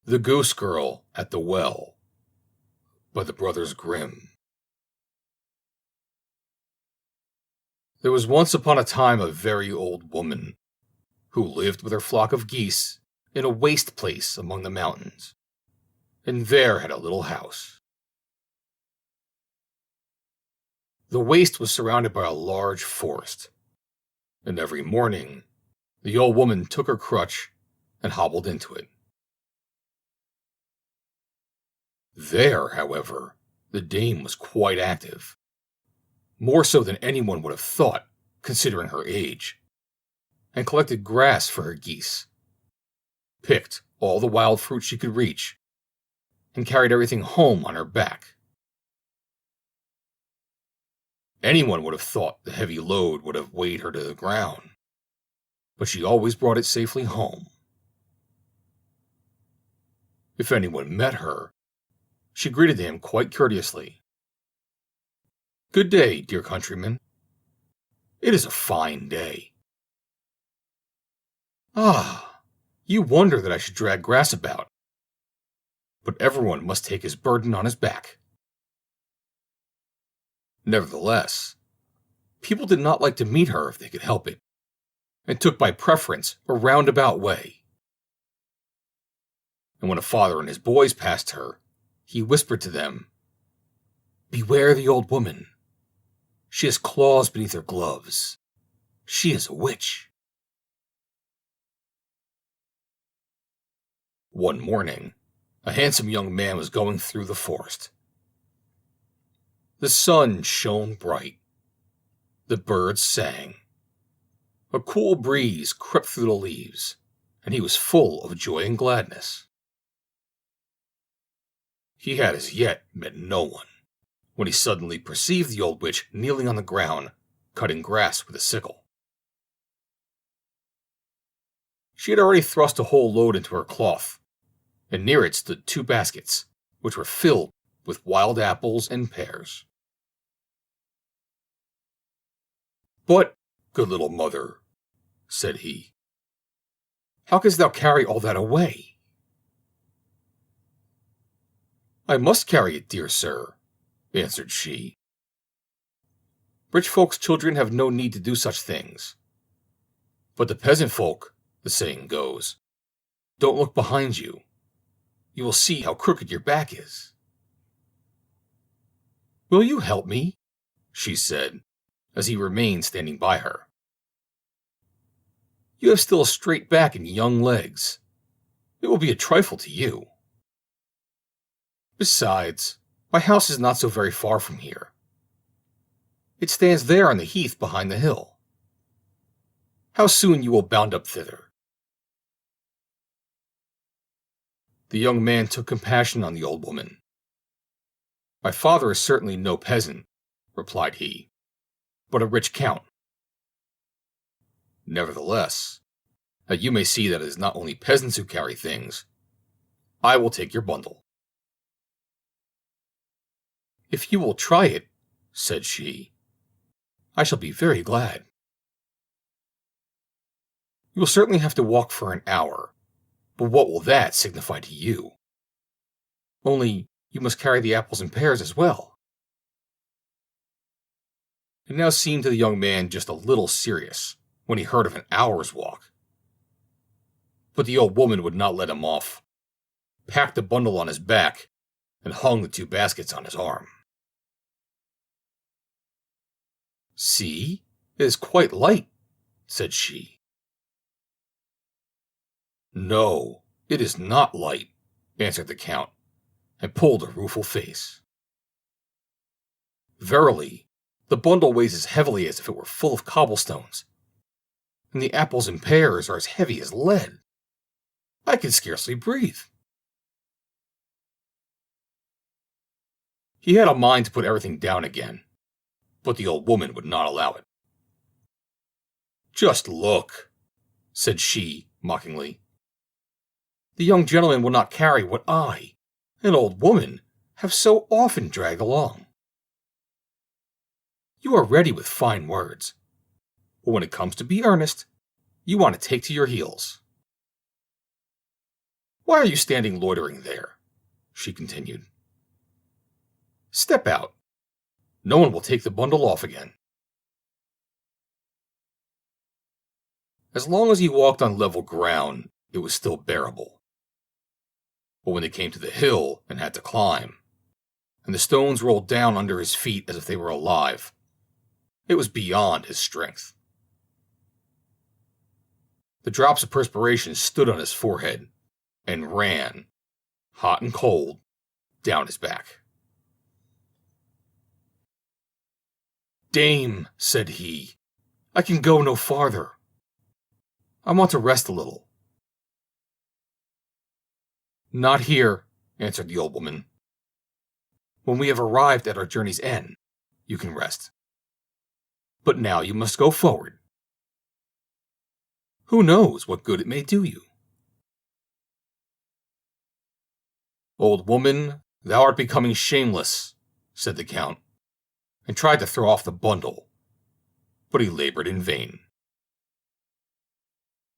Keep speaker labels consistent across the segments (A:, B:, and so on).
A: The Goose Girl at the Well by the Brothers Grimm. There was once upon a time a very old woman who lived with her flock of geese in a waste place among the mountains, and there had a little house. The waste was surrounded by a large forest, and every morning the old woman took her crutch and hobbled into it. There, however, the dame was quite active, more so than anyone would have thought, considering her age, and collected grass for her geese, picked all the wild fruit she could reach, and carried everything home on her back. Anyone would have thought the heavy load would have weighed her to the ground, but she always brought it safely home. If anyone met her, she greeted him quite courteously. "Good day, dear countryman. It is a fine day." "Ah, you wonder that I should drag grass about. But everyone must take his burden on his back." Nevertheless, people did not like to meet her if they could help it, and took by preference a roundabout way. And when a father and his boys passed her, he whispered to them, "Beware the old woman. She has claws beneath her gloves. She is a witch." One morning, a handsome young man was going through the forest. The sun shone bright. The birds sang. A cool breeze crept through the leaves, and he was full of joy and gladness. He had as yet met no one, when he suddenly perceived the old witch kneeling on the ground, cutting grass with a sickle. She had already thrust a whole load into her cloth, and near it stood 2 baskets, which were filled with wild apples and pears. "But, good little mother," said he, "how canst thou carry all that away?" "I must carry it, dear sir," answered she. "Rich folks' children have no need to do such things. But the peasant folk, the saying goes, don't look behind you. You will see how crooked your back is." "Will you help me?" she said, as he remained standing by her. "You have still a straight back and young legs. It will be a trifle to you. Besides, my house is not so very far from here. It stands there on the heath behind the hill. How soon you will bound up thither." The young man took compassion on the old woman. "My father is certainly no peasant," replied he, "but a rich count. Nevertheless, that you may see that it is not only peasants who carry things, I will take your bundle." "If you will try it," said she, "I shall be very glad." "You will certainly have to walk for an hour, but what will that signify to you? Only, you must carry the apples and pears as well." It now seemed to the young man just a little serious when he heard of an hour's walk. But the old woman would not let him off, packed the bundle on his back, and hung the 2 baskets on his arm. "See, it is quite light," said she. "No, it is not light," answered the count, and pulled a rueful face. "Verily, the bundle weighs as heavily as if it were full of cobblestones, and the apples and pears are as heavy as lead. I can scarcely breathe." He had a mind to put everything down again, but the old woman would not allow it. "Just look," said she mockingly. "The young gentleman will not carry what I, an old woman, have so often dragged along. You are ready with fine words, but when it comes to be earnest, you want to take to your heels." Why are you standing loitering there? She continued. Step out. No one will take the bundle off again. As long as he walked on level ground, it was still bearable. But when they came to the hill and had to climb, and the stones rolled down under his feet as if they were alive, it was beyond his strength. The drops of perspiration stood on his forehead and ran, hot and cold, down his back. Dame, said he, I can go no farther. I want to rest a little. Not here, answered the old woman. When we have arrived at our journey's end, you can rest. But now you must go forward. Who knows what good it may do you? Old woman, thou art becoming shameless, said the Count, and tried to throw off the bundle, but he labored in vain.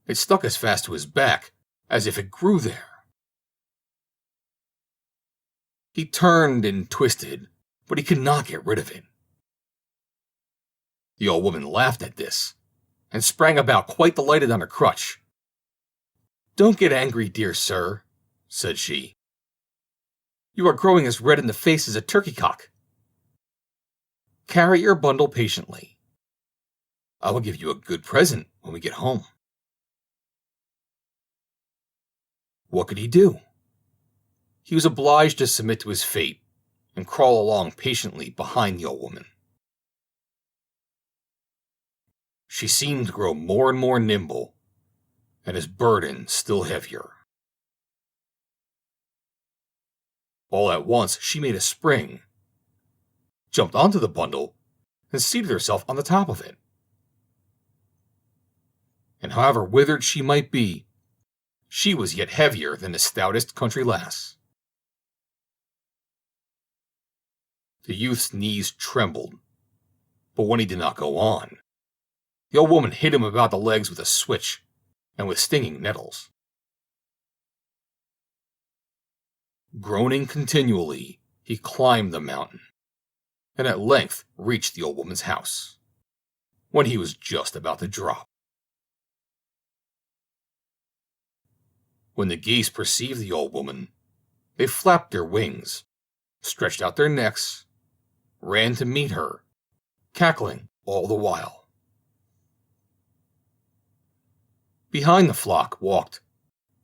A: It stuck as fast to his back as if it grew there. He turned and twisted, but he could not get rid of it. The old woman laughed at this, and sprang about quite delighted on her crutch. Don't get angry, dear sir, said she. You are growing as red in the face as a turkey cock. Carry your bundle patiently. I will give you a good present when we get home. What could he do? He was obliged to submit to his fate and crawl along patiently behind the old woman. She seemed to grow more and more nimble, and his burden still heavier. All at once she made a spring, jumped onto the bundle, and seated herself on the top of it. And however withered she might be, she was yet heavier than the stoutest country lass. The youth's knees trembled, but when he did not go on, the old woman hit him about the legs with a switch and with stinging nettles. Groaning continually, he climbed the mountain, and at length reached the old woman's house, when he was just about to drop. When the geese perceived the old woman, they flapped their wings, stretched out their necks, ran to meet her, cackling all the while. Behind the flock walked,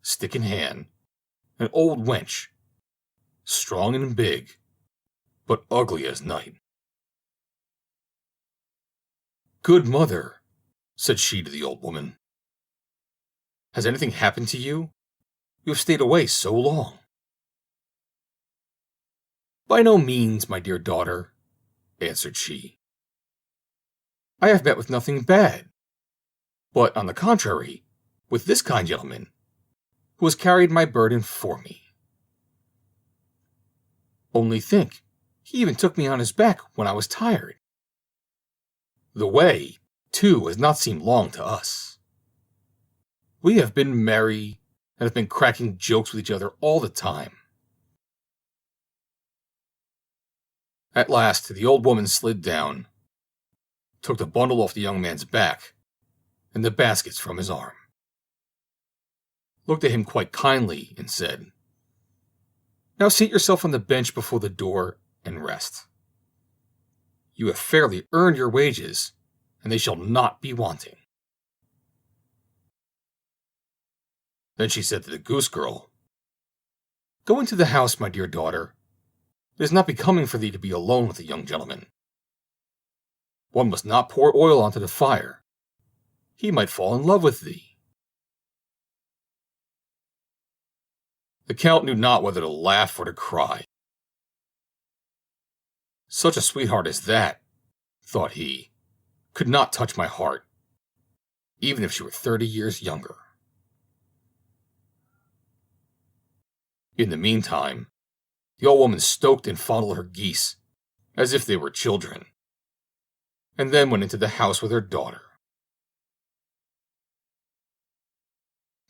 A: stick in hand, an old wench, strong and big, but ugly as night. Good mother, said she to the old woman, has anything happened to you? You have stayed away so long. By no means, my dear daughter, answered she. I have met with nothing bad, but on the contrary, with this kind gentleman, who has carried my burden for me. Only think, he even took me on his back when I was tired. The way, too, has not seemed long to us. We have been merry and have been cracking jokes with each other all the time. At last, the old woman slid down, took the bundle off the young man's back, and the baskets from his arm, looked at him quite kindly, and said, Now seat yourself on the bench before the door and rest. You have fairly earned your wages, and they shall not be wanting. Then she said to the Goose Girl, Go into the house, my dear daughter. It is not becoming for thee to be alone with a young gentleman. One must not pour oil onto the fire. He might fall in love with thee. The Count knew not whether to laugh or to cry. Such a sweetheart as that, thought he, could not touch my heart, even if she were 30 years younger. In the meantime, the old woman stoked and fondled her geese, as if they were children, and then went into the house with her daughter.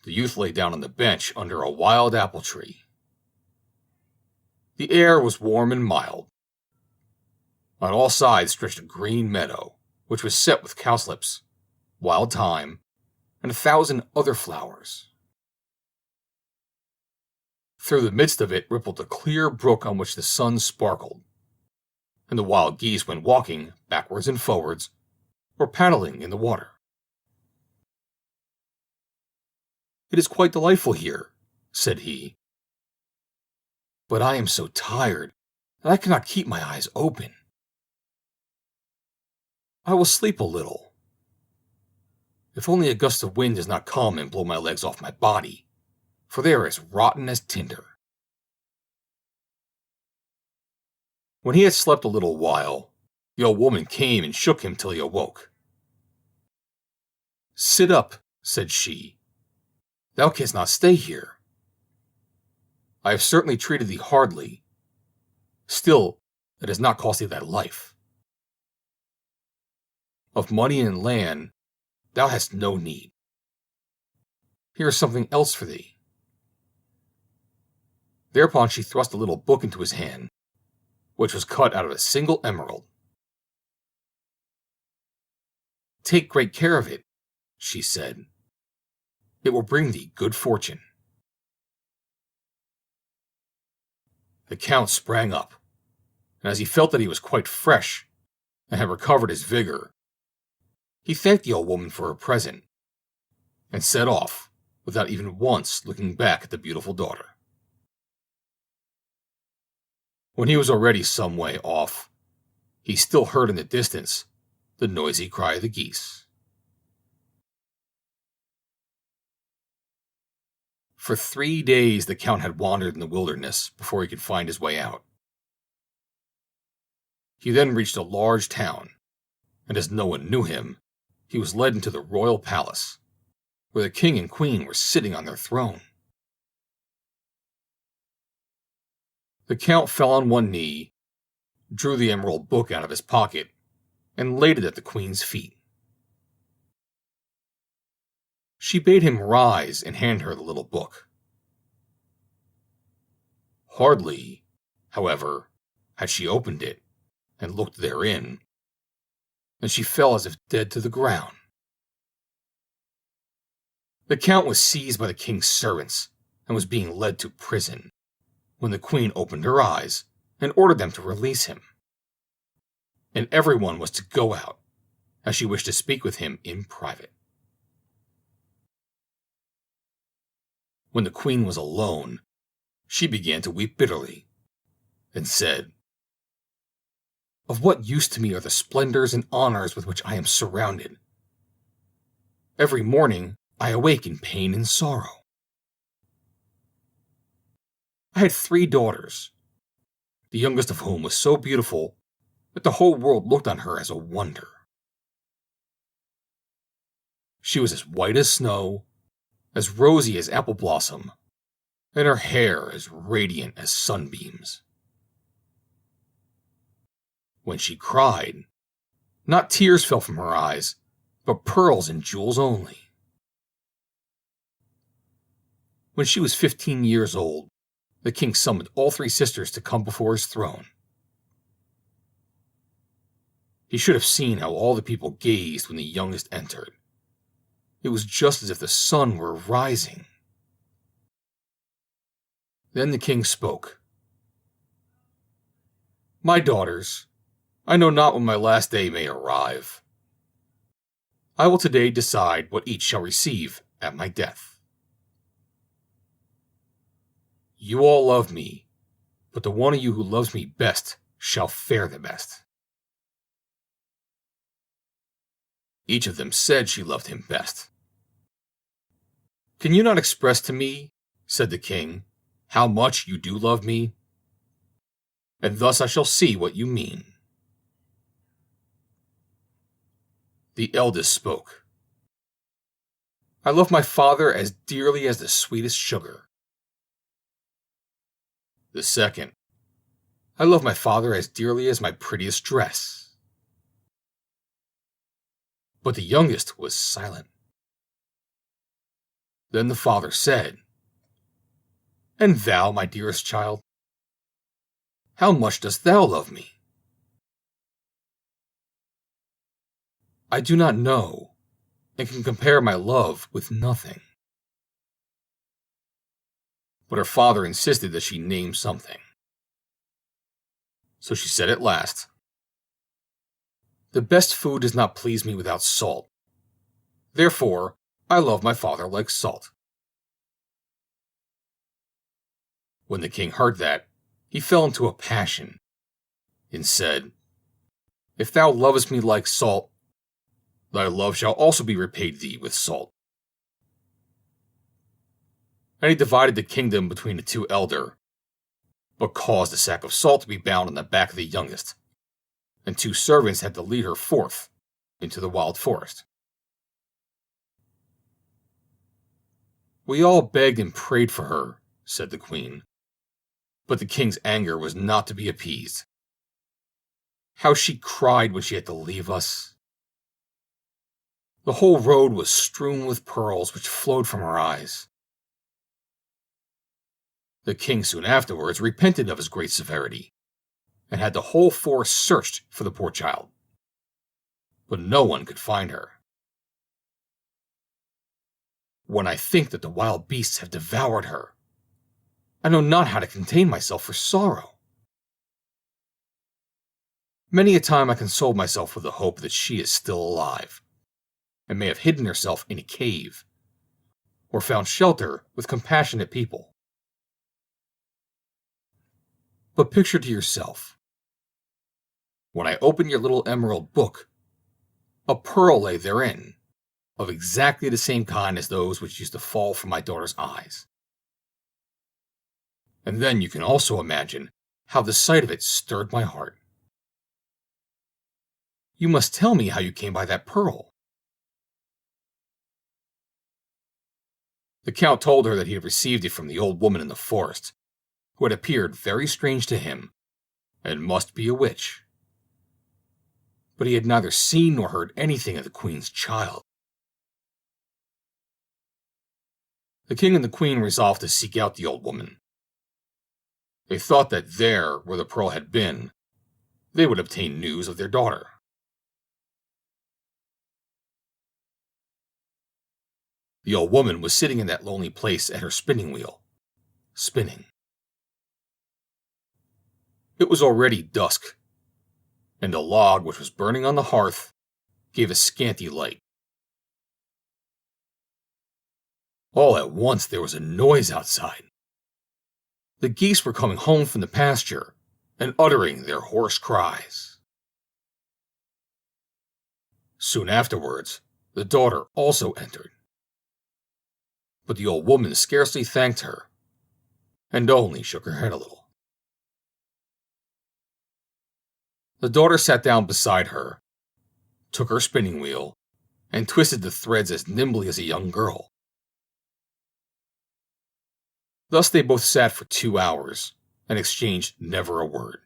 A: The youth lay down on the bench under a wild apple tree. The air was warm and mild. On all sides stretched a green meadow, which was set with cowslips, wild thyme, and 1,000 other flowers. Through the midst of it rippled a clear brook on which the sun sparkled, and the wild geese went walking backwards and forwards, or paddling in the water. "It is quite delightful here," said he. "But I am so tired that I cannot keep my eyes open. I will sleep a little. If only a gust of wind does not come and blow my legs off my body, for they are as rotten as tinder." When he had slept a little while, the old woman came and shook him till he awoke. "Sit up," said she. "Thou canst not stay here. I have certainly treated thee hardly. Still, it has not cost thee thy life. Of money and land thou hast no need. Here is something else for thee." Thereupon she thrust a little book into his hand, which was cut out of a single emerald. "Take great care of it," she said. "It will bring thee good fortune." The Count sprang up, and as he felt that he was quite fresh and had recovered his vigor, he thanked the old woman for her present, and set off without even once looking back at the beautiful daughter. When he was already some way off, he still heard in the distance the noisy cry of the geese. For 3 days the Count had wandered in the wilderness before he could find his way out. He then reached a large town, and as no one knew him, he was led into the royal palace, where the king and queen were sitting on their throne. The Count fell on one knee, drew the emerald book out of his pocket, and laid it at the queen's feet. She bade him rise and hand her the little book. Hardly, however, had she opened it and looked therein, and she fell as if dead to the ground. The Count was seized by the king's servants and was being led to prison, when the queen opened her eyes and ordered them to release him. And everyone was to go out, as she wished to speak with him in private. When the queen was alone, she began to weep bitterly, and said, "Of what use to me are the splendors and honors with which I am surrounded? Every morning I awake in pain and sorrow. I had 3 daughters, the youngest of whom was so beautiful that the whole world looked on her as a wonder. She was as white as snow, as rosy as apple blossom, and her hair as radiant as sunbeams. When she cried, not tears fell from her eyes, but pearls and jewels only. When she was 15 years old, the king summoned all 3 sisters to come before his throne. He should have seen how all the people gazed when the youngest entered. It was just as if the sun were rising. Then the king spoke. "My daughters, I know not when my last day may arrive. I will today decide what each shall receive at my death. You all love me, but the one of you who loves me best shall fare the best." Each of them said she loved him best. "Can you not express to me," said the king, "how much you do love me? And thus I shall see what you mean." The eldest spoke. "I love my father as dearly as the sweetest sugar." The second, "I love my father as dearly as my prettiest dress." But the youngest was silent. Then the father said, "And thou, my dearest child, how much dost thou love me?" "I do not know, and can compare my love with nothing." But her father insisted that she name something. So she said at last, "The best food does not please me without salt. Therefore, I love my father like salt." When the king heard that, he fell into a passion, and said, "If thou lovest me like salt, thy love shall also be repaid thee with salt." And he divided the kingdom between the two elder, but caused a sack of salt to be bound on the back of the youngest, and 2 servants had to lead her forth into the wild forest. "We all begged and prayed for her," said the queen, "but the king's anger was not to be appeased. How she cried when she had to leave us! The whole road was strewn with pearls which flowed from her eyes." The king soon afterwards repented of his great severity, and had the whole forest searched for the poor child. But no one could find her. When I think that the wild beasts have devoured her, I know not how to contain myself for sorrow. Many a time I console myself with the hope that she is still alive, and may have hidden herself in a cave, or found shelter with compassionate people. But picture to yourself, when I opened your little emerald book, a pearl lay therein, of exactly the same kind as those which used to fall from my daughter's eyes. And then you can also imagine how the sight of it stirred my heart. You must tell me how you came by that pearl." The count told her that he had received it from the old woman in the forest, who had appeared very strange to him, and must be a witch. But he had neither seen nor heard anything of the queen's child. The king and the queen resolved to seek out the old woman. They thought that there, where the pearl had been, they would obtain news of their daughter. The old woman was sitting in that lonely place at her spinning wheel, spinning. It was already dusk, and a log which was burning on the hearth gave a scanty light. All at once there was a noise outside. The geese were coming home from the pasture and uttering their hoarse cries. Soon afterwards, the daughter also entered. But the old woman scarcely thanked her, and only shook her head a little. The daughter sat down beside her, took her spinning wheel, and twisted the threads as nimbly as a young girl. Thus they both sat for 2 hours, and exchanged never a word.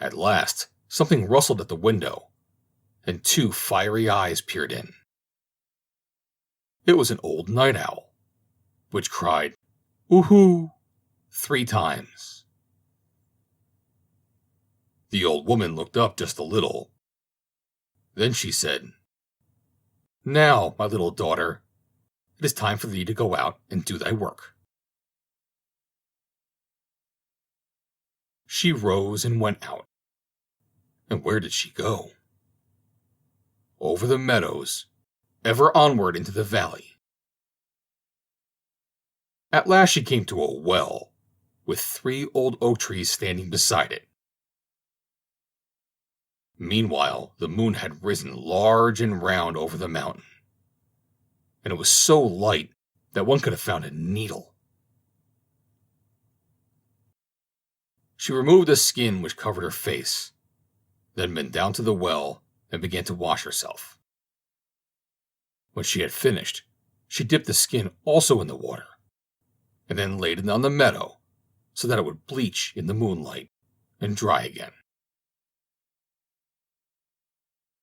A: At last, something rustled at the window, and 2 fiery eyes peered in. It was an old night owl, which cried, "Oohoo!" 3 times. The old woman looked up just a little. Then she said, "Now, my little daughter, it is time for thee to go out and do thy work." She rose and went out. And where did she go? Over the meadows, ever onward into the valley. At last she came to a well, with 3 old oak trees standing beside it. Meanwhile, the moon had risen large and round over the mountain, and it was so light that one could have found a needle. She removed the skin which covered her face, then went down to the well and began to wash herself. When she had finished, she dipped the skin also in the water, and then laid it on the meadow so that it would bleach in the moonlight and dry again.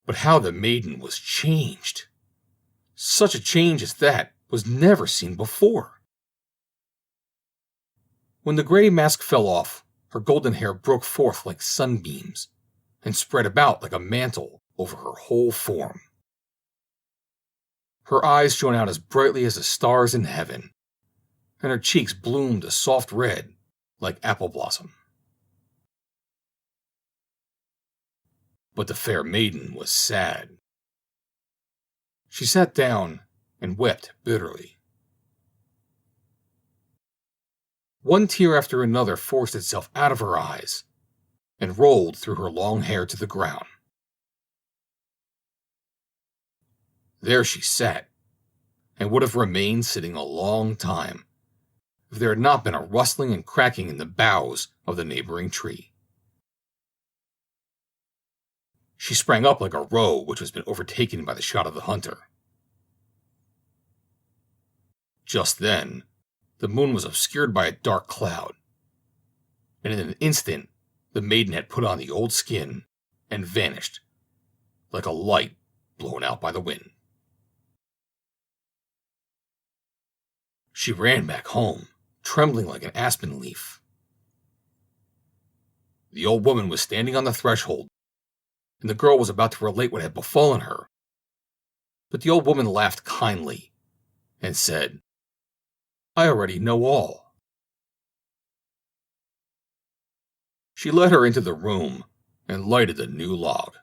A: But how the maiden was changed! Such a change as that was never seen before. When the gray mask fell off, her golden hair broke forth like sunbeams and spread about like a mantle over her whole form. Her eyes shone out as brightly as the stars in heaven, and her cheeks bloomed a soft red like apple blossom. But the fair maiden was sad. She sat down and wept bitterly. One tear after another forced itself out of her eyes and rolled through her long hair to the ground. There she sat, and would have remained sitting a long time if there had not been a rustling and cracking in the boughs of the neighboring tree. She sprang up like a roe which has been overtaken by the shot of the hunter. Just then, the moon was obscured by a dark cloud, and in an instant the maiden had put on the old skin and vanished, like a light blown out by the wind. She ran back home, trembling like an aspen leaf. The old woman was standing on the threshold, and the girl was about to relate what had befallen her. But the old woman laughed kindly and said, "I already know all." She led her into the room and lighted a new log.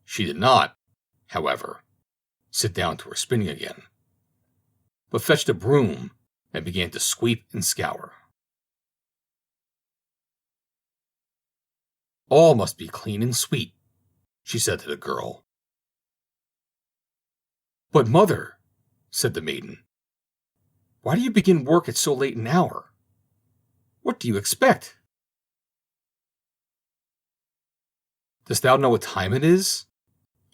A: She did not, however, sit down to her spinning again, but fetched a broom and began to sweep and scour. "All must be clean and sweet," she said to the girl. "But mother," said the maiden, "why do you begin work at so late an hour? What do you expect?" "Dost thou know what time it is?"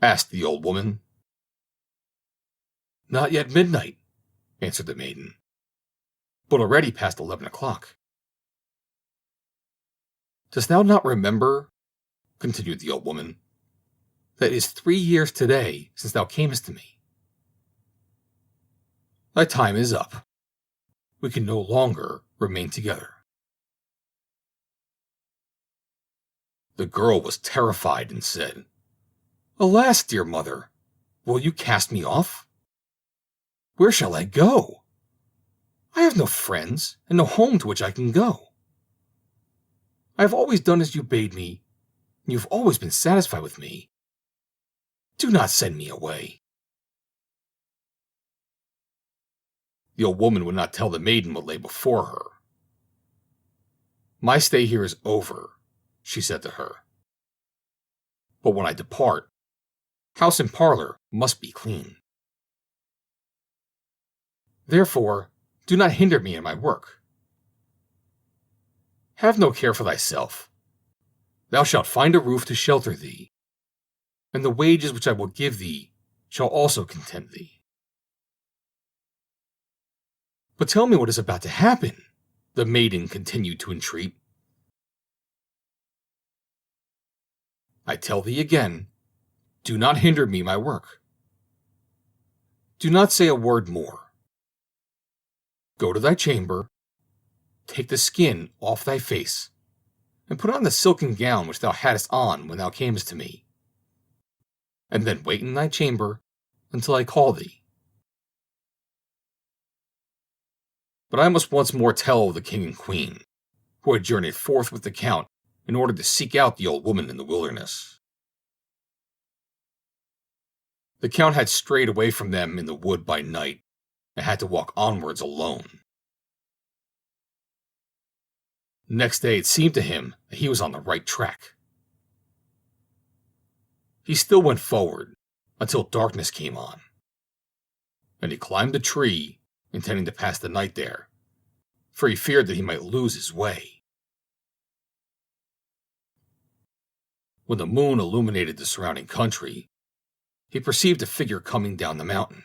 A: asked the old woman. "Not yet midnight," answered the maiden, "but already past 11 o'clock. "Dost thou not remember," continued the old woman, "that it is 3 years today since thou camest to me? Thy time is up. We can no longer remain together." The girl was terrified and said, "Alas, dear mother, will you cast me off? Where shall I go? I have no friends and no home to which I can go. I have always done as you bade me, and you have always been satisfied with me. Do not send me away." The old woman would not tell the maiden what lay before her. "My stay here is over," she said to her. "But when I depart, house and parlor must be clean. Therefore, do not hinder me in my work. Have no care for thyself. Thou shalt find a roof to shelter thee, and the wages which I will give thee shall also content thee." "But tell me what is about to happen," the maiden continued to entreat. "I tell thee again, do not hinder me my work. Do not say a word more. Go to thy chamber, take the skin off thy face, and put on the silken gown which thou hadst on when thou camest to me, and then wait in thy chamber until I call thee." But I must once more tell of the king and queen, who had journeyed forth with the count in order to seek out the old woman in the wilderness. The count had strayed away from them in the wood by night, and had to walk onwards alone. Next day it seemed to him that he was on the right track. He still went forward until darkness came on, and he climbed a tree, intending to pass the night there, for he feared that he might lose his way. When the moon illuminated the surrounding country, he perceived a figure coming down the mountain.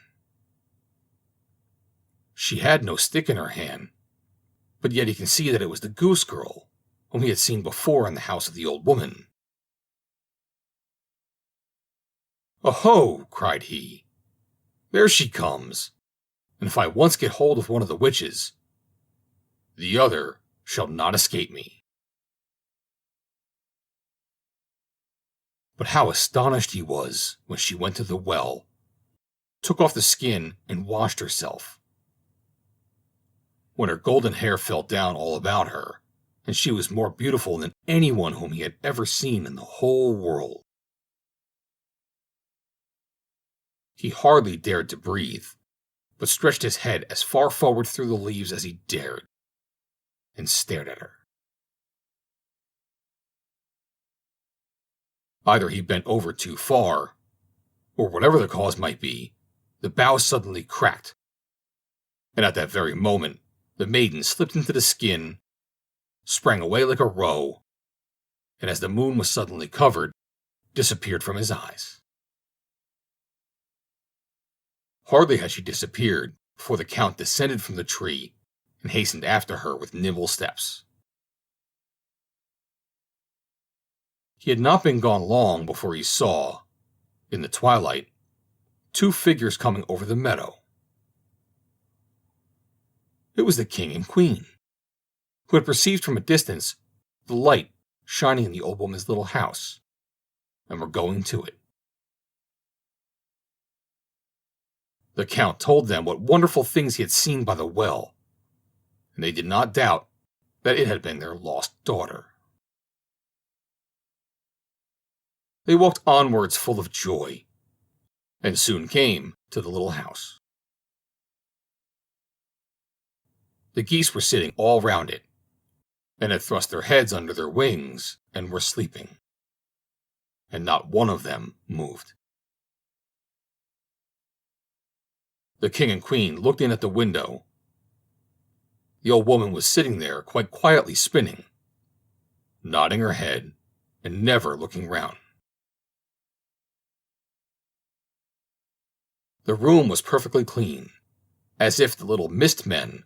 A: She had no stick in her hand, but yet he could see that it was the Goose Girl, whom he had seen before in the house of the old woman. "Oho!" cried he, There she comes, and if I once get hold of one of the witches, the other shall not escape me." But how astonished he was when she went to the well, took off the skin, and washed herself. When her golden hair fell down all about her, and she was more beautiful than anyone whom he had ever seen in the whole world. He hardly dared to breathe, but stretched his head as far forward through the leaves as he dared, and stared at her. Either he bent over too far, or whatever the cause might be, the bough suddenly cracked, and at that very moment the maiden slipped into the skin, sprang away like a roe, and as the moon was suddenly covered, disappeared from his eyes. Hardly had she disappeared before the Count descended from the tree and hastened after her with nimble steps. He had not been gone long before he saw, in the twilight, two figures coming over the meadow. It was the king and queen, who had perceived from a distance the light shining in the old woman's little house, and were going to it. The Count told them what wonderful things he had seen by the well, and they did not doubt that it had been their lost daughter. They walked onwards full of joy, and soon came to the little house. The geese were sitting all round it, and had thrust their heads under their wings, and were sleeping, and not one of them moved. The king and queen looked in at the window. The old woman was sitting there quite quietly spinning, nodding her head, and never looking round. The room was perfectly clean, as if the little mist men,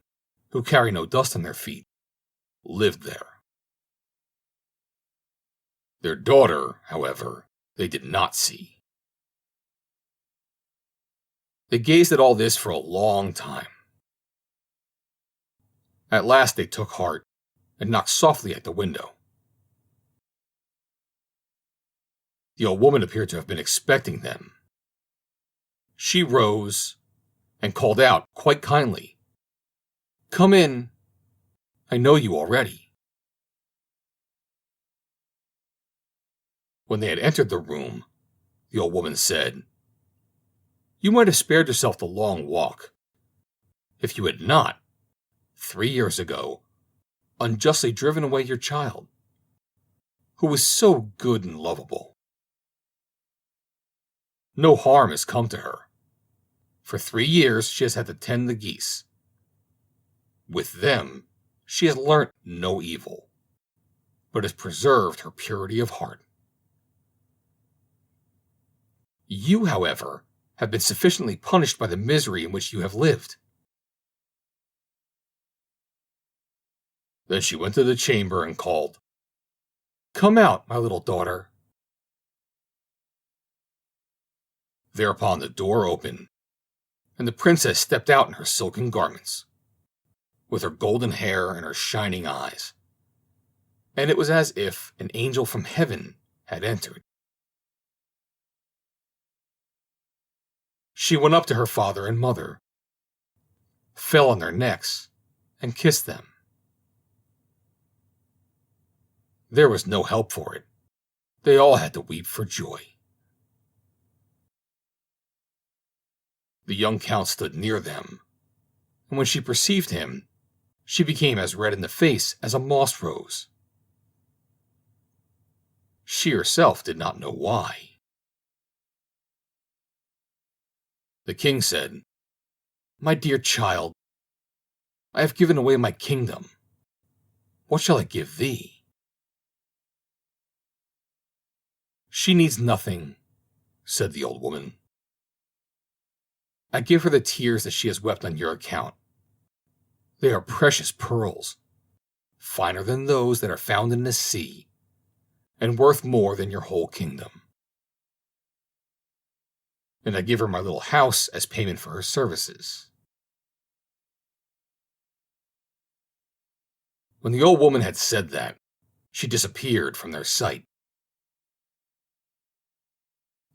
A: who carry no dust on their feet, lived there. Their daughter, however, they did not see. They gazed at all this for a long time. At last they took heart and knocked softly at the window. The old woman appeared to have been expecting them. She rose and called out quite kindly, "Come in. I know you already." When they had entered the room, the old woman said, "You might have spared yourself the long walk, if you had not, 3 years ago, unjustly driven away your child, who was so good and lovable. No harm has come to her. For 3 years she has had to tend the geese. With them she has learnt no evil, but has preserved her purity of heart. You, however, have been sufficiently punished by the misery in which you have lived." Then she went to the chamber and called, "Come out, my little daughter." Thereupon the door opened, and the princess stepped out in her silken garments, with her golden hair and her shining eyes, and it was as if an angel from heaven had entered. She went up to her father and mother, fell on their necks, and kissed them. There was no help for it. They all had to weep for joy. The young count stood near them, and when she perceived him, she became as red in the face as a moss rose. She herself did not know why. The king said, "My dear child, I have given away my kingdom. What shall I give thee?" "She needs nothing," said the old woman. "I give her the tears that she has wept on your account. They are precious pearls, finer than those that are found in the sea, and worth more than your whole kingdom." and I'd give her my little house as payment for her services. When the old woman had said that, she disappeared from their sight.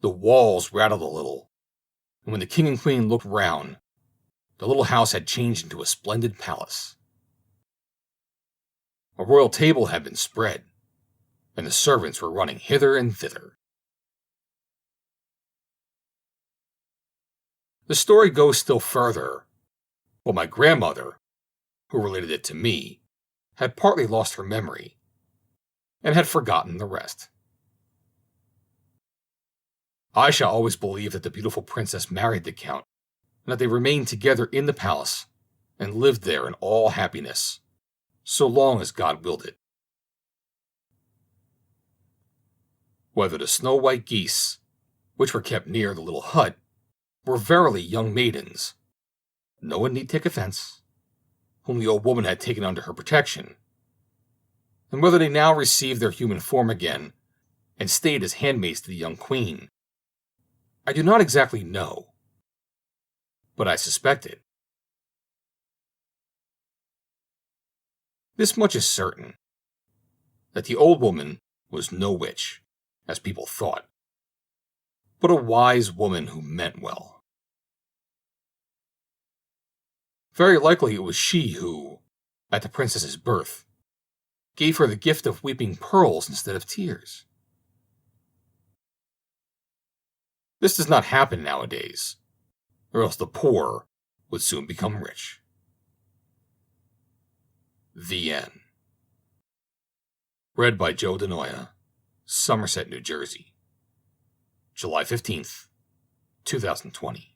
A: The walls rattled a little, and when the king and queen looked round, the little house had changed into a splendid palace. A royal table had been spread, and the servants were running hither and thither. The story goes still further, but my grandmother, who related it to me, had partly lost her memory, and had forgotten the rest. I shall always believe that the beautiful princess married the count, and that they remained together in the palace, and lived there in all happiness, so long as God willed it. Whether the snow-white geese, which were kept near the little hut, were verily young maidens, no one need take offense, whom the old woman had taken under her protection, and whether they now received their human form again, and stayed as handmaids to the young queen, I do not exactly know, but I suspect it. This much is certain, that the old woman was no witch, as people thought, but a wise woman who meant well. Very likely it was she who, at the princess's birth, gave her the gift of weeping pearls instead of tears. This does not happen nowadays, or else the poor would soon become rich. The End. Read by Joe DeNoia, Somerset, New Jersey. July 15th, 2020.